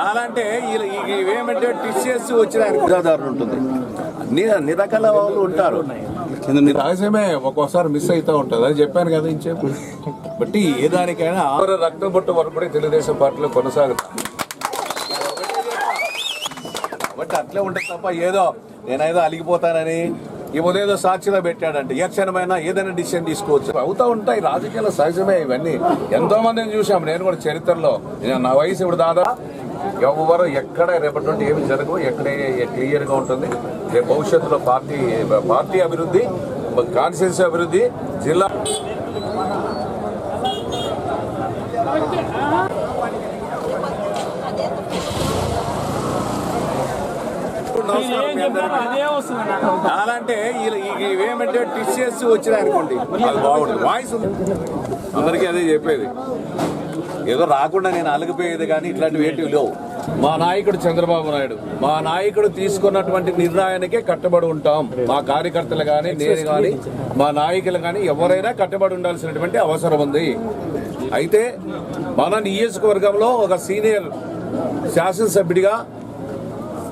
అలాంటే ఇవేమంటే TCS వచ్చిన గుజాదారులు ఉంటుంది, అన్ని రకాల వాళ్ళు ఉంటారు. రహస్యమే ఒక్కోసారి మిస్ అవుతూ ఉంటుంది, అది చెప్పాను కదా ఇంచేపు. బట్టి ఏ దానికైనా రక్తం బొట్టు వరకు కూడా తెలుగుదేశం పార్టీలో కొనసాగుతాం. కాబట్టి అట్లే ఉంటుంది తప్ప నేనేదో అలిగిపోతానని ఇదేదో సాక్షిగా పెట్టాడంటే ఏ క్షణమైనా ఏదైనా డిసిషన్ తీసుకోవచ్చు. అవుతా ఉంటాయి, రాజకీయాల సహజమే ఇవన్నీ. ఎంతో మందిని చూసాం, నేను కూడా చరిత్రలో. నా వయసు ఇప్పుడు దాదాపు ఎవరు ఎక్కడ రేపటి నుండి ఏమి జరగవు, ఎక్కడే క్లియర్ గా ఉంటుంది. రేపు భవిష్యత్తులో పార్టీ అభివృద్ధి, కాన్స్టిట్యున్సీ అభివృద్ధి, జిల్లా అలాంటే ఇవేమంటే టిసిఎస్ వచ్చినాయి అనుకోండి, అది బాగుంటుంది. వాయిస్ అందరికీ అదే చెప్పేది, ఏదో రాకుండా నేను అలగిపోయేది కానీ ఇట్లాంటివి ఏంటివి లేవు. మా నాయకుడు చంద్రబాబు నాయుడు, మా నాయకుడు తీసుకున్నటువంటి నిర్ణయానికే కట్టుబడి ఉంటాం. మా కార్యకర్తలు కానీ, నేను కానీ, మా నాయకులు కానీ ఎవరైనా కట్టుబడి ఉండాల్సినటువంటి అవసరం ఉంది. అయితే మన నియోజకవర్గంలో ఒక సీనియర్ శాసనసభ్యుడిగా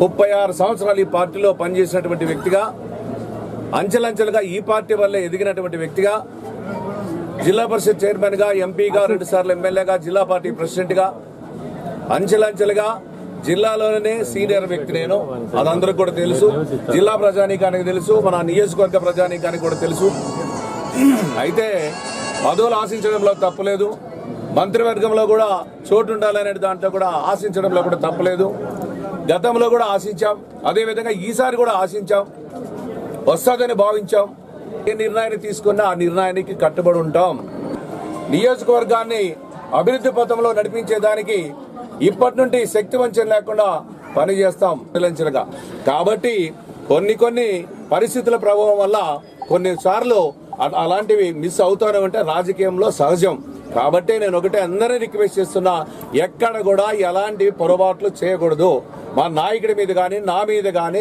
36 సంవత్సరాలు ఈ పార్టీలో పనిచేసినటువంటి వ్యక్తిగా, అంచెలంచెలుగా ఈ పార్టీ వల్లే ఎదిగినటువంటి వ్యక్తిగా, జిల్లా పరిషత్ చైర్మన్ గా, ఎంపీగా, 2 సార్లు ఎమ్మెల్యేగా, జిల్లా పార్టీ ప్రెసిడెంట్ గా, అంచెలంచెలుగా జిల్లాలోనే సీనియర్ వ్యక్తి నేను. అదందరికి కూడా తెలుసు, జిల్లా ప్రజానీకానికి తెలుసు, మన నియోజకవర్గ ప్రజానీకానికి కూడా తెలుసు. అయితే పదవులు ఆశించడంలో తప్పులేదు, మంత్రివర్గంలో కూడా చోటు ఉండాలనే దాంట్లో కూడా ఆశించడంలో కూడా తప్పులేదు. గతంలో కూడా ఆశించాం, అదేవిధంగా ఈసారి కూడా ఆశించాం, వస్తుందని భావించాం. ఏ నిర్ణయాన్ని తీసుకున్నా ఆ నిర్ణయానికి కట్టుబడి ఉంటాం. నియోజకవర్గాన్ని అభివృద్ధి పథంలో నడిపించేదానికి ఇప్పటి నుండి శక్తి వంచన లేకుండా పనిచేస్తాం పిలంచలుగా. కాబట్టి కొన్ని పరిస్థితుల ప్రభావం వల్ల కొన్నిసార్లు అలాంటివి మిస్ అవుతానే ఉంటే రాజకీయంలో సహజం. కాబట్టి నేను ఒకటే అందరినీ రిక్వెస్ట్ చేస్తున్నా, ఎక్కడ కూడా ఎలాంటి పొరపాట్లు చేయకూడదు. మా నాయకుడి మీద కానీ, నా మీద కానీ,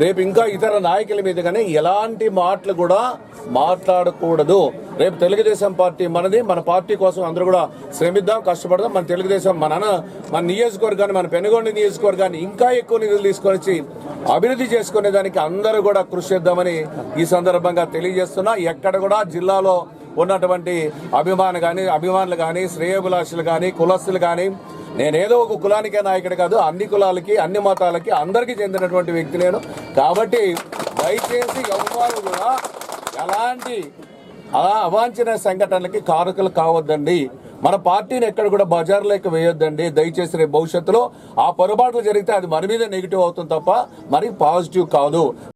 రేపు ఇంకా ఇతర నాయకుల మీద కానీ ఎలాంటి మాటలు కూడా మాట్లాడకూడదు. రేపు తెలుగుదేశం పార్టీ మనది, మన పార్టీ కోసం అందరూ కూడా శ్రమిద్దాం, కష్టపడదాం. మన తెలుగుదేశం మన నియోజకవర్గాన్ని, మన పెనుగొండ నియోజకవర్గాన్ని ఇంకా ఎక్కువ నిధులు తీసుకొని వచ్చి అభివృద్ధి చేసుకునే దానికి అందరూ కూడా కృషి చేద్దామని ఈ సందర్భంగా తెలియజేస్తున్నా. ఎక్కడ కూడా జిల్లాలో ఉన్నటువంటి అభిమానులు కానీ, శ్రేయోభిలాషులు కానీ, కులస్తులు కానీ, నేనేదో ఒక కులానికే నాయకుడు కాదు, అన్ని కులాలకి, అన్ని మతాలకి, అందరికీ చెందినటువంటి వ్యక్తి నేను. కాబట్టి దయచేసి ఎవరు కూడా ఎలాంటి అవాంఛనీయ సంఘటనలకి కారకులు కావద్దండి. మన పార్టీని ఎక్కడ కూడా బజార్లోకి వేయొద్దండి. దయచేసి రేపు భవిష్యత్తులో ఆ పొరపాట్లు జరిగితే అది మన మీద నెగిటివ్ అవుతుంది తప్ప మరి పాజిటివ్ కాదు.